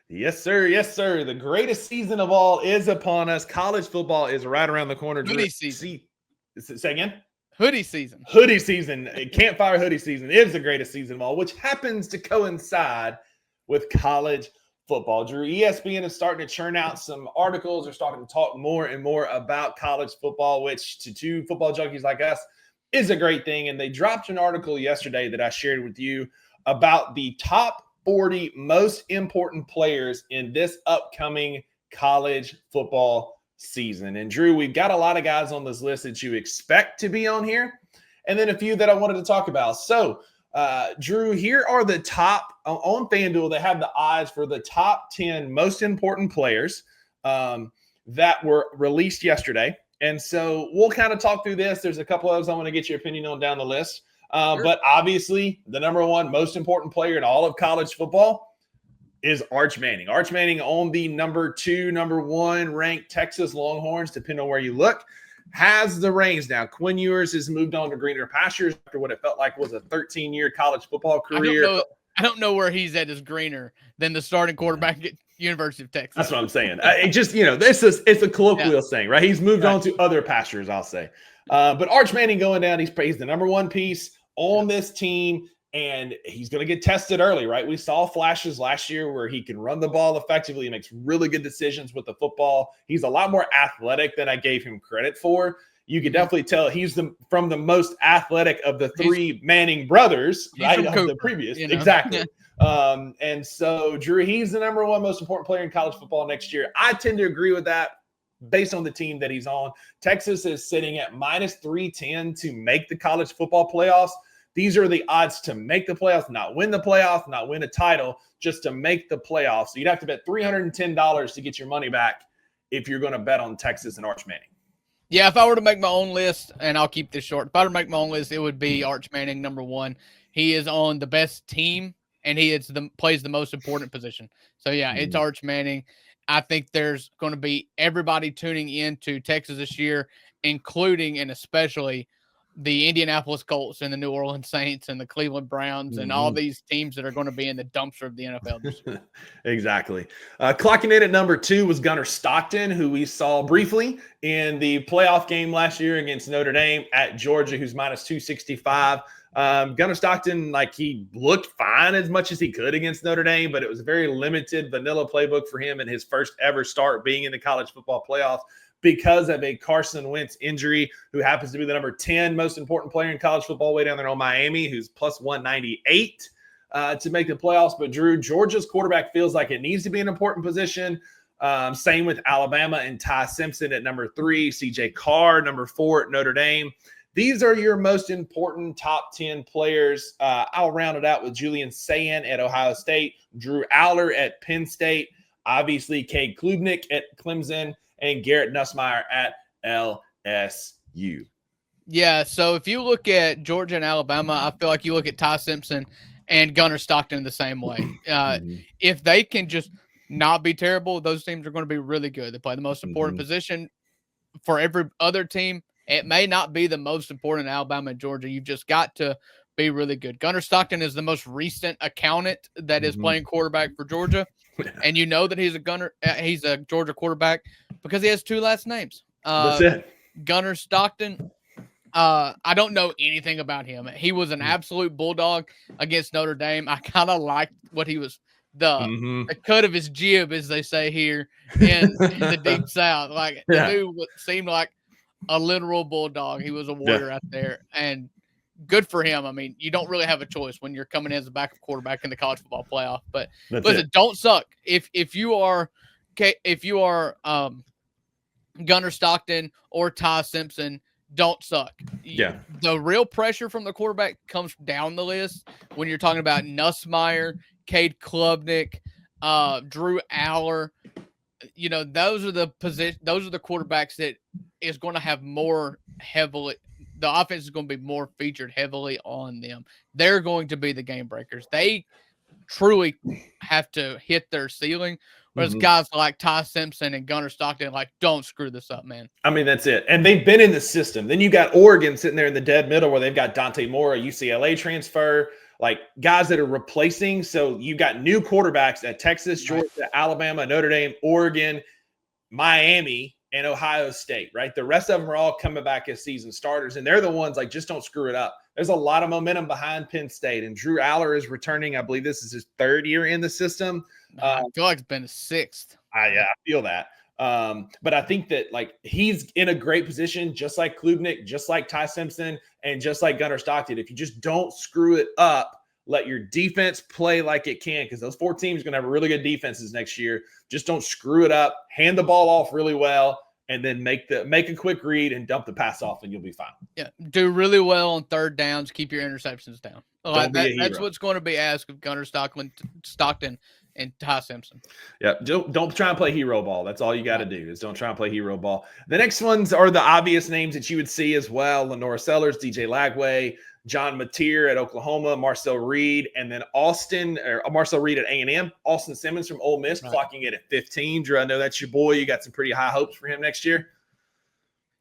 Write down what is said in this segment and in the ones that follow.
Yes, sir. Yes, sir. The greatest season of all is upon us. College football is right around the corner. Hoodie season. Say again? Hoodie season. Hoodie season. Campfire hoodie season is the greatest season of all, which happens to coincide with college football. Drew, ESPN is starting to churn out some articles. They're starting to talk more and more about college football, which to two football junkies like us is a great thing. And they dropped an article yesterday that I shared with you about the top 40 most important players in this upcoming college football season. And Drew, we've got a lot of guys on this list that you expect to be on here, and then a few that I wanted to talk about. So, Drew, here are the top on FanDuel. They have the odds for the top 10 most important players that were released yesterday. And so we'll kind of talk through this. There's a couple of those I want to get your opinion on down the list. Sure. But obviously, the number one most important player in all of college football is Arch Manning. Arch Manning on the number 2, number 1 ranked Texas Longhorns, depending on where you look, has the reins now. Quinn Ewers has moved on to greener pastures after what it felt like was a 13-year college football career. I don't know where he's at is greener than the starting quarterback at University of Texas. That's what I'm saying. It's a colloquial saying, right? He's moved on to other pastures, I'll say. But Arch Manning going down, he's the number one piece on this team, and he's going to get tested early, right? We saw flashes last year where he can run the ball effectively. He makes really good decisions with the football. He's a lot more athletic than I gave him credit for. You can definitely tell he's from the most athletic of the three Manning brothers, right? Of the previous, exactly. And so, Drew, he's the number one most important player in college football next year. I tend to agree with that based on the team that he's on. Texas is sitting at minus 310 to make the college football playoffs. These are the odds to make the playoffs, not win the playoffs, not win a title, just to make the playoffs. So you'd have to bet $310 to get your money back if you're going to bet on Texas and Arch Manning. Yeah, if I were to make my own list, and I'll keep this short, if I were to make my own list, it would be Arch Manning, number 1. He is on the best team, and he plays the most important position. So, yeah, it's Arch Manning. I think there's going to be everybody tuning in to Texas this year, including and especially the Indianapolis Colts and the New Orleans Saints and the Cleveland Browns and all these teams that are going to be in the dumpster of the NFL this year. Exactly. Clocking in at number 2 was Gunnar Stockton, who we saw briefly in the playoff game last year against Notre Dame at Georgia, who's minus 265. Gunnar Stockton, he looked fine as much as he could against Notre Dame, but it was a very limited vanilla playbook for him in his first ever start being in the college football playoffs because of a Carson Wentz injury, who happens to be the number 10 most important player in college football way down there on Miami, who's plus 198 to make the playoffs. But Drew, Georgia's quarterback feels like it needs to be an important position. Same with Alabama and Ty Simpson at number 3, CJ Carr, number 4 at Notre Dame. These are your most important top 10 players. I'll round it out with Julian Sayin at Ohio State, Drew Aller at Penn State, obviously Cade Klubnik at Clemson, and Garrett Nussmeier at LSU. Yeah, so if you look at Georgia and Alabama, I feel like you look at Ty Simpson and Gunnar Stockton the same way. If they can just not be terrible, those teams are going to be really good. They play the most important position for every other team. It may not be the most important in Alabama and Georgia. You've just got to be really good. Gunnar Stockton is the most recent accountant that is playing quarterback for Georgia. And you know that he's a Georgia quarterback because he has 2 last names. That's it. Gunnar Stockton. I don't know anything about him. He was an absolute bulldog against Notre Dame. I kind of liked what he was, the cut of his jib, as they say here in the Deep South. The dude seemed like a literal bulldog. He was a warrior out there, and good for him. I mean, you don't really have a choice when you're coming in as a backup quarterback in the college football playoff. But listen, don't suck. If you are Gunnar Stockton or Ty Simpson, don't suck. Yeah. The real pressure from the quarterback comes down the list when you're talking about Nussmeier, Cade Klubnik, Drew Aller. You know, those are the quarterbacks that is going to have more heavily. The offense is going to be more featured heavily on them. They're going to be the game breakers. They truly have to hit their ceiling. Whereas guys like Ty Simpson and Gunnar Stockton, don't screw this up, man. I mean, that's it. And they've been in the system. Then you got Oregon sitting there in the dead middle where they've got Dante Moore, a UCLA transfer. like guys that are replacing. So you got new quarterbacks at Texas, Georgia, Alabama, Notre Dame, Oregon, Miami, and Ohio State, right? The rest of them are all coming back as season starters, and they're the ones like just don't screw it up. There's a lot of momentum behind Penn State, and Drew Aller is returning. I believe this is his 3rd year in the system. I feel like it's been a 6th. I feel that. But I think that like he's in a great position, just like Klubnik, just like Ty Simpson, and just like Gunnar Stockton. If you just don't screw it up, let your defense play like it can, because those 4 teams are going to have really good defenses next year. Just don't screw it up. Hand the ball off really well, and then make a quick read and dump the pass off, and you'll be fine. Yeah, do really well on 3rd downs. Keep your interceptions down. That's what's going to be asked of Gunnar Stockton and Ty Simpson. Yeah, don't try and play hero ball. That's all you got to do is don't try and play hero ball. The next ones are the obvious names that you would see as well: Lenora Sellers, DJ Lagway, John Mateer at Oklahoma, Marcel Reed, and then Marcel Reed at A&M, Austin Simmons from Ole Miss, clocking it at 15. Drew, I know that's your boy. You got some pretty high hopes for him next year.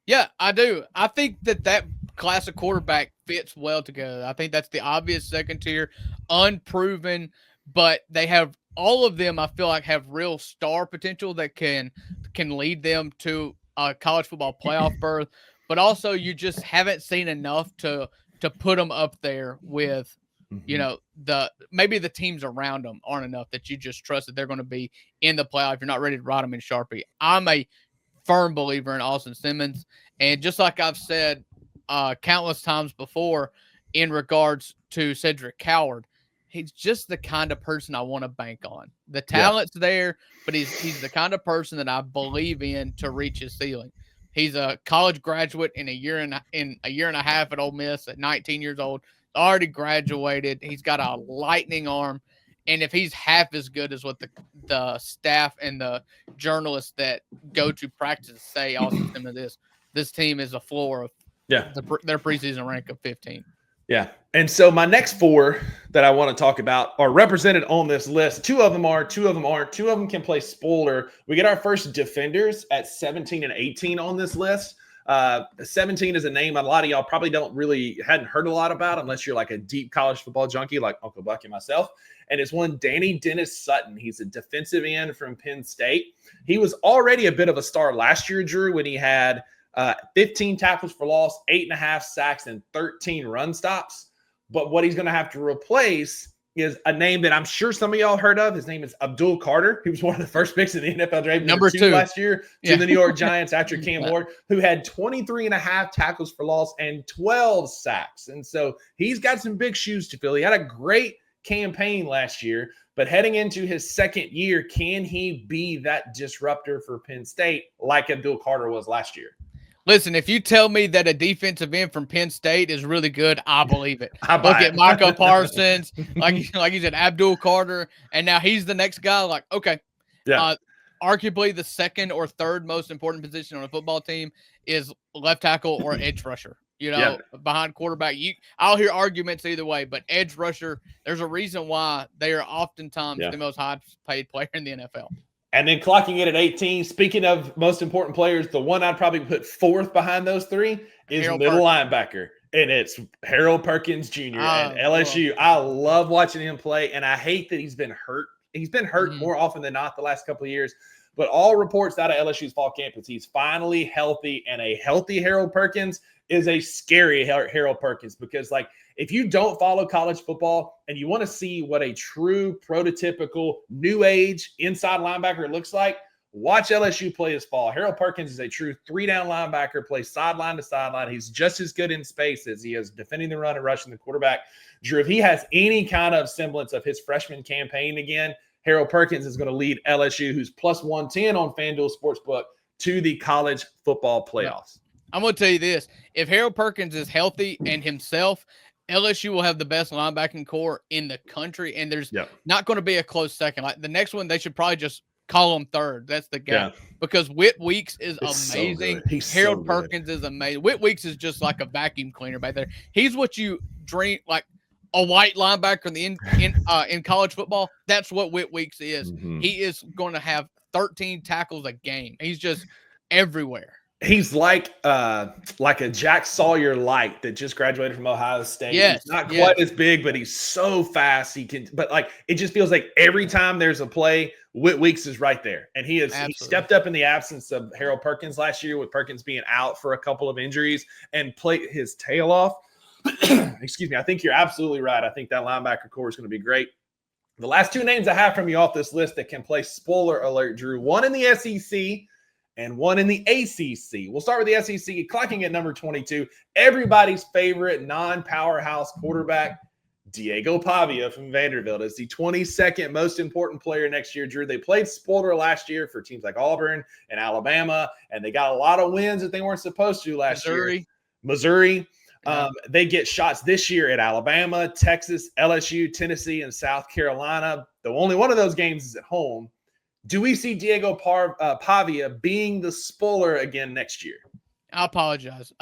Yeah, I do. I think that class of quarterback fits well together. I think that's the obvious second tier, unproven, but they have all of them. I feel like have real star potential that can lead them to a college football playoff berth. But also, you just haven't seen enough to put them up there with, maybe the teams around them aren't enough that you just trust that they're going to be in the playoff. You're not ready to write them in Sharpie. I'm a firm believer in Austin Simmons. And just like I've said countless times before in regards to Cedric Coward, he's just the kind of person I want to bank on. The talent's there, but he's the kind of person that I believe in to reach his ceiling. He's a college graduate in a year and a half at Ole Miss at 19 years old. Already graduated. He's got a lightning arm. And if he's half as good as what the staff and the journalists that go to practice say Austin Simmons is, this team is a floor of their preseason rank of 15. Yeah. And so my next 4 that I want to talk about are represented on this list. 2 of them are, 2 of them aren't. 2 of them can play spoiler. We get our first defenders at 17 and 18 on this list. 17 is a name a lot of y'all probably hadn't heard a lot about unless you're like a deep college football junkie like Uncle Buck and myself. And it's one Danny Dennis Sutton. He's a defensive end from Penn State. He was already a bit of a star last year, Drew, when he had 15 tackles for loss, 8.5 sacks, and 13 run stops. But what he's going to have to replace is a name that I'm sure some of y'all heard of. His name is Abdul Carter. He was one of the first picks in the NFL draft, number 2 last year to the New York Giants after Cam Ward, who had 23.5 tackles for loss and 12 sacks. And so he's got some big shoes to fill. He had a great campaign last year, but heading into his 2nd year, can he be that disruptor for Penn State like Abdul Carter was last year? Listen, if you tell me that a defensive end from Penn State is really good, I believe it. Look at Micah Parsons, like you said, Abdul Carter, and now he's the next guy. Like, okay, arguably the 2nd or 3rd most important position on a football team is left tackle or edge rusher. Behind quarterback, I'll hear arguments either way, but edge rusher, there's a reason why they are oftentimes the most high-paid player in the NFL. And then clocking it at 18, speaking of most important players, the one I'd probably put 4th behind those 3 is middle linebacker. And it's Harold Perkins Jr. at LSU. I love watching him play, and I hate that he's been hurt. He's been hurt more often than not the last couple of years. But all reports out of LSU's fall campus, he's finally healthy, and a healthy Harold Perkins is a scary Harold Perkins because, like, if you don't follow college football and you want to see what a true prototypical new age inside linebacker looks like, watch LSU play this fall. Harold Perkins is a true 3-down linebacker, plays sideline to sideline. He's just as good in space as he is defending the run and rushing the quarterback. Drew, if he has any kind of semblance of his freshman campaign again, Harold Perkins is going to lead LSU, who's plus 110 on FanDuel Sportsbook, to the college football playoffs. I'm going to tell you this. If Harold Perkins is healthy and himself, LSU will have the best linebacking core in the country, and there's not going to be a close second. Like the next one, they should probably just call him 3rd. That's the guy because Whit Weeks is amazing. So Harold Perkins is amazing. Whit Weeks is just like a vacuum cleaner back there. He's what you dream like a white linebacker in college football. That's what Whit Weeks is. He is going to have 13 tackles a game. He's just everywhere. He's like a Jack Sawyer light that just graduated from Ohio State. Yes, He's not yes. quite as big, but he's so fast. But like it just feels like every time there's a play, Whit Weeks is right there. And he stepped up in the absence of Harold Perkins last year, with Perkins being out for a couple of injuries, and played his tail off. Excuse me. I think you're absolutely right. I think that linebacker core is going to be great. The last two names I have from you off this list that can play, spoiler alert, Drew, one in the SEC and one in the ACC. We'll start with the SEC, clocking at number 22. Everybody's favorite non-powerhouse quarterback, Diego Pavia from Vanderbilt, is the 22nd most important player next year, Drew. They played spoiler last year for teams like Auburn and Alabama, and they got a lot of wins that they weren't supposed to last year. Missouri. They get shots this year at Alabama, Texas, LSU, Tennessee, and South Carolina. Though only one of those games is at home. Do we see Diego Pavia being the spoiler again next year? I apologize.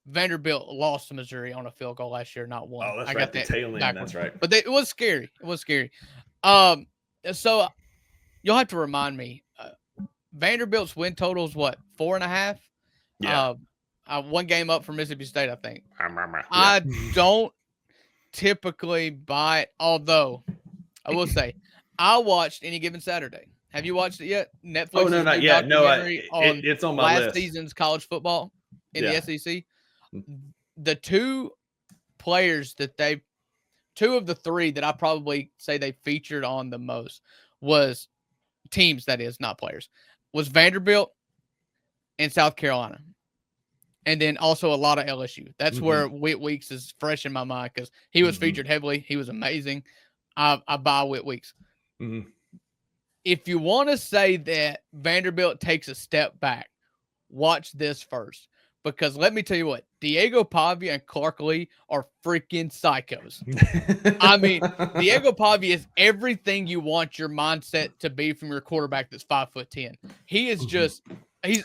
Vanderbilt lost to Missouri on a field goal last year, not one. Oh, that's I right. got The that tail end. backwards. That's right. But it was scary. It was scary. So you'll have to remind me. Vanderbilt's win total is what, 4.5? Yeah. One game up from Mississippi State, I think. Yeah. I don't typically buy it, although I will say I watched Any Given Saturday. Have you watched it yet? Netflix. Oh, no, not yet. No, it's on my last list. Season's college football in the SEC. The two players that two of the three that I probably say they featured on the most was teams, that is, not players, was Vanderbilt and South Carolina. And then also a lot of LSU. That's where Whit Weeks is fresh in my mind because he was featured heavily. He was amazing. I buy Whit Weeks. If you want to say that Vanderbilt takes a step back, watch this first. Because let me tell you what, Diego Pavia and Clark Lee are freaking psychos. I mean, Diego Pavia is everything you want your mindset to be from your quarterback that's 5'10". He is just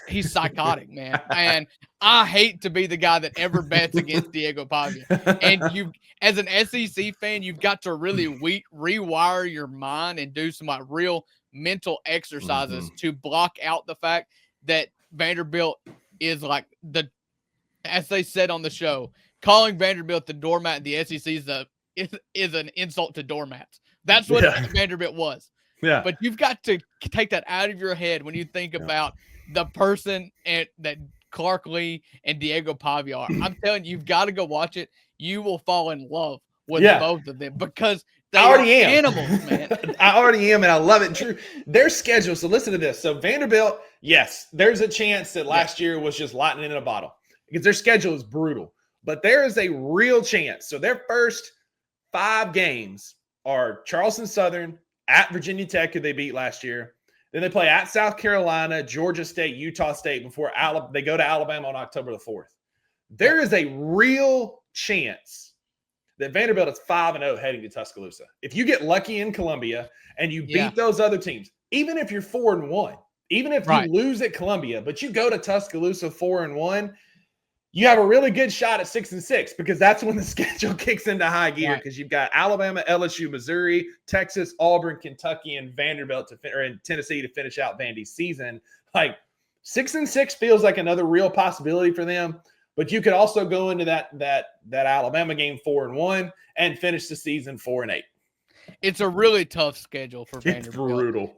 he's psychotic, man. And I hate to be the guy that ever bets against Diego Pavia. And you, as an SEC fan, you've got to really rewire your mind and do some like real mental exercises to block out the fact that Vanderbilt is like as they said on the show, calling Vanderbilt the doormat in the SEC is an insult to doormats. That's what Vanderbilt was. Yeah. But you've got to take that out of your head when you think about the person that Clark Lee and Diego Pavia are. I'm telling you, you've got to go watch it. You will fall in love with both of them because they are animals, man. I already am, and I love it. Drew, their schedule. So listen to this. So Vanderbilt, yes, there's a chance that last year was just lightning in a bottle because their schedule is brutal. But there is a real chance. So their first 5 games are Charleston Southern, at Virginia Tech, who they beat last year. Then they play at South Carolina, Georgia State, Utah State before they go to Alabama on October the 4th. There is a real chance that Vanderbilt is 5-0 heading to Tuscaloosa. If you get lucky in Columbia and you beat those other teams, even if you're 4-1, even if you lose at Columbia, but you go to Tuscaloosa 4-1, you have a really good shot at 6-6 because that's when the schedule kicks into high gear because you've got Alabama, LSU, Missouri, Texas, Auburn, Kentucky, and Vanderbilt and Tennessee to finish out Vandy's season. Like 6-6 feels like another real possibility for them, but you could also go into that Alabama game 4-1 and finish the season 4-8. It's a really tough schedule for Vanderbilt. It's brutal.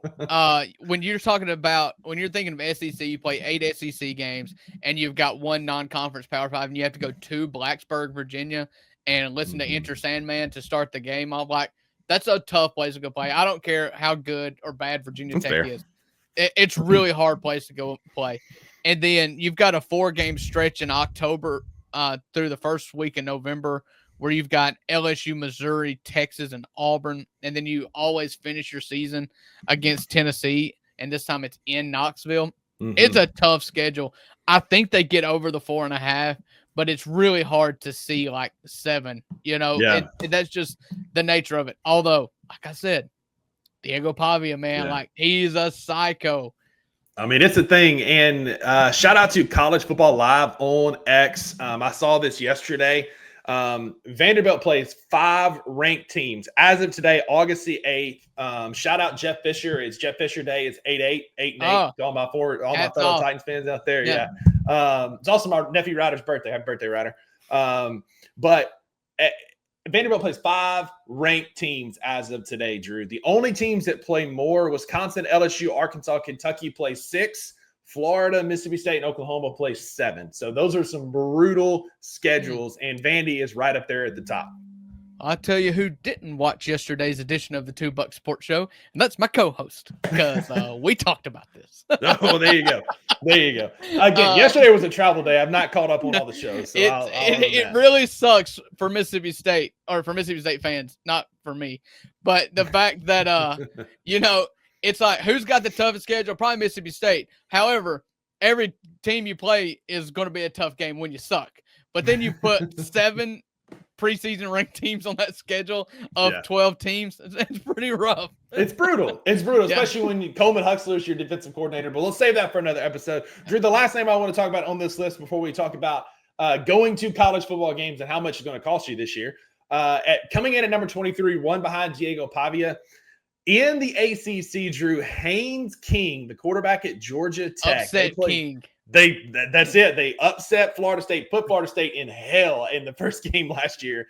When you're thinking of SEC, you play 8 SEC games, and you've got 1 non-conference Power 5, and you have to go to Blacksburg, Virginia, and listen to Enter Sandman to start the game. I'm like, that's a tough place to go play. I don't care how good or bad Virginia Tech is. It's really hard place to go play. And then you've got a 4-game stretch in October through the first week in November, where you've got LSU, Missouri, Texas, and Auburn, and then you always finish your season against Tennessee, and this time it's in Knoxville. It's a tough schedule. I think they get over the 4.5, but it's really hard to see like 7. That's just the nature of it. Although, like I said, Diego Pavia, man, like he's a psycho. I mean, it's a thing. And shout out to College Football Live on X. I saw this yesterday. Vanderbilt plays 5 ranked teams as of today, August the 8th. Shout out Jeff Fisher. It's Jeff Fisher Day. It's 8-8, 8-8. All my fellow Titans fans out there. It's also my nephew Ryder's birthday. Happy birthday, Ryder. But Vanderbilt plays 5 ranked teams as of today, Drew. The only teams that play more, Wisconsin, LSU, Arkansas, Kentucky play 6. Florida, Mississippi State, and Oklahoma play 7. So those are some brutal schedules, and Vandy is right up there at the top. I'll tell you who didn't watch yesterday's edition of the $2 Sports Show, and that's my co-host, because we talked about this. Oh, there you go. There you go. Again, yesterday was a travel day. I've not caught up on all the shows. So it really sucks for Mississippi State, or for Mississippi State fans, not for me. But the fact that, it's like, who's got the toughest schedule? Probably Mississippi State. However, every team you play is going to be a tough game when you suck. But then you put 7 preseason ranked teams on that schedule of 12 teams. It's pretty rough. It's brutal. Especially when Coleman Huxler is your defensive coordinator. But let's save that for another episode. Drew, the last name I want to talk about on this list before we talk about going to college football games and how much it's going to cost you this year. Coming in at number 23, one behind Diego Pavia. In the ACC, Drew, Haynes King, the quarterback at Georgia Tech. King. That's it. They upset Florida State, put Florida State in hell in the first game last year.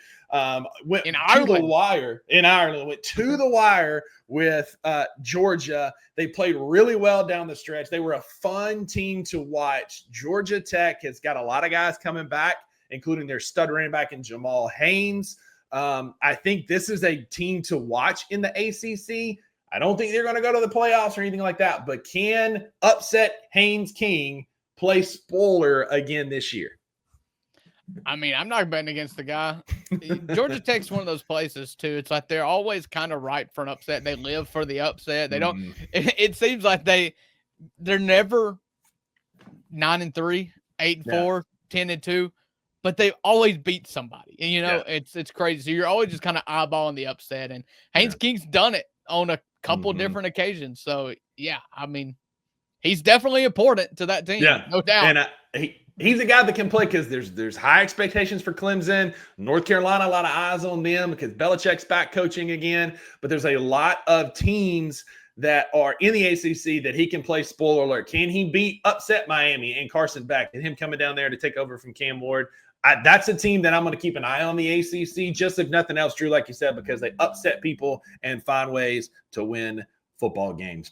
Went in to Ireland. The wire in Ireland. Went to the wire with Georgia. They played really well down the stretch. They were a fun team to watch. Georgia Tech has got a lot of guys coming back, including their stud running back in Jamal Haynes. I think this is a team to watch in the ACC. I don't think they're going to go to the playoffs or anything like that, but can upset Haynes King play spoiler again this year? I mean, I'm not betting against the guy. Georgia Tech's one of those places too. It's like they're always kind of ripe for an upset. They live for the upset. They don't. It seems like they're never 9-3, 8-4, 10-2, but they always beat somebody. And it's crazy. So you're always just kind of eyeballing the upset. And Haynes King's done it on a couple different occasions. So yeah, I mean, he's definitely important to that team. Yeah, no doubt. And he's a guy that can play because there's high expectations for Clemson. North Carolina, a lot of eyes on them because Belichick's back coaching again. But there's a lot of teams that are in the ACC that he can play spoiler alert. Can he upset Miami and Carson Beck and him coming down there to take over from Cam Ward? That's a team that I'm going to keep an eye on the ACC, just if nothing else, Drew, like you said, because they upset people and find ways to win football games.